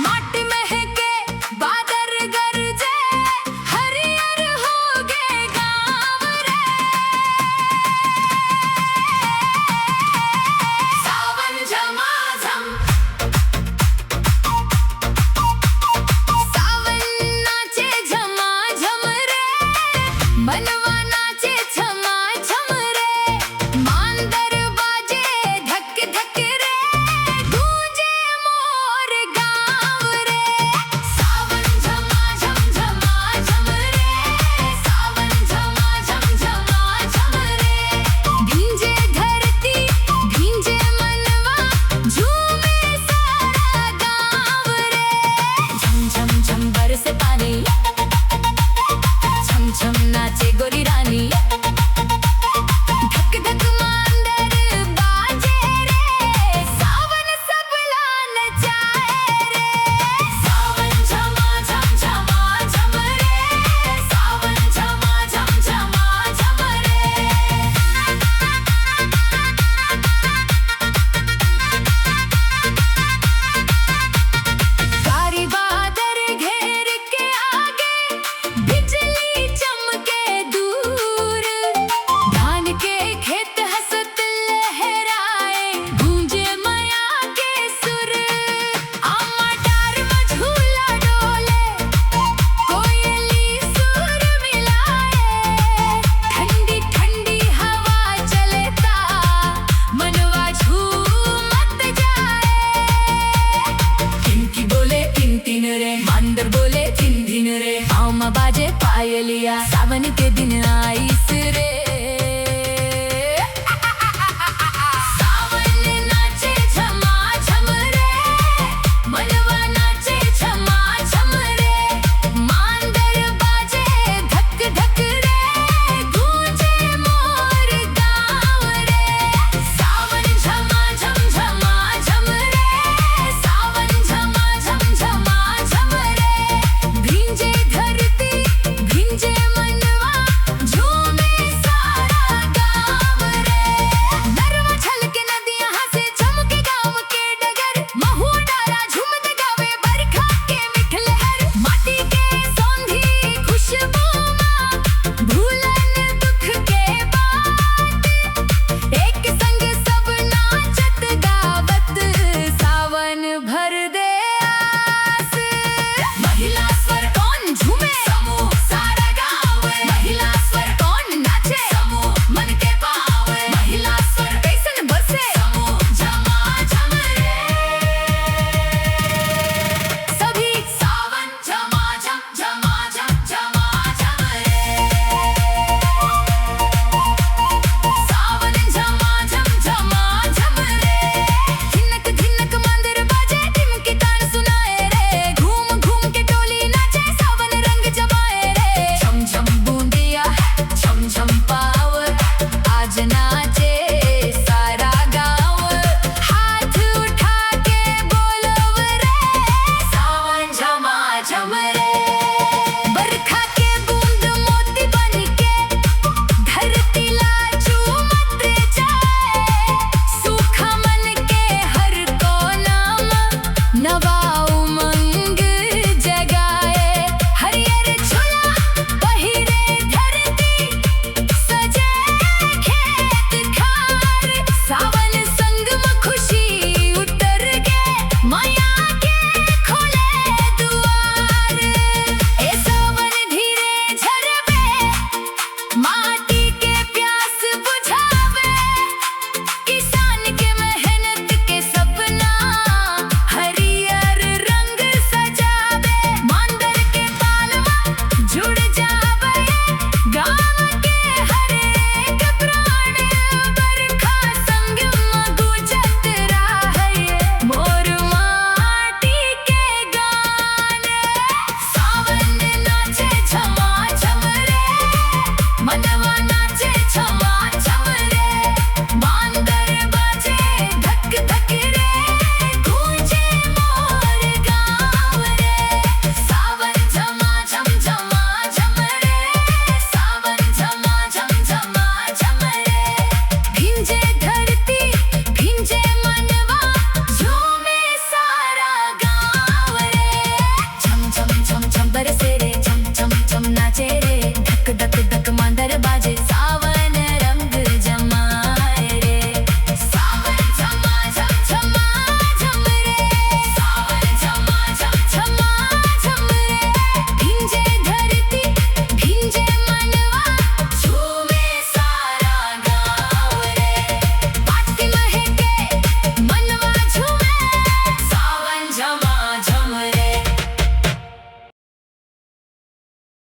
माटी महके बादर गरजे हरियर होगे गाँव रे। सावन झमाझम सावन नाचे झमाझम रे। मनवा नाचे झमाझम रे। मांदर बाजे धक धक रे। गूंजे मोर गाँव रे। सावन झमाझम झमाझम रे। सावन झमाझम झमाझम रे। भींजे धरती भींजे मनवा झूमे सारा गाँव रे। झम झम झम बरसे पानी छम छम नाचे गोरी रानी। धक धक मांदर बाजे रे। सावन सबला नचाए रे। सावन झमाझम झमाझम रे। सावन झमाझम झमाझम रे। कारी बादर घेर के आगे बिजली चमके दूर। धान के खेत हंसत लहराए गूंजे माया के सुर। आमा डार में झूला डोले कोयली सुर मिलाए। ठंडी ठंडी हवा चलता मनवा झूमत जाए। टिंकी बोले टिन टिन रे मांदर बोले धिन धिन रे। आमा बाजे पायलिया सावन के दिन आईस रे।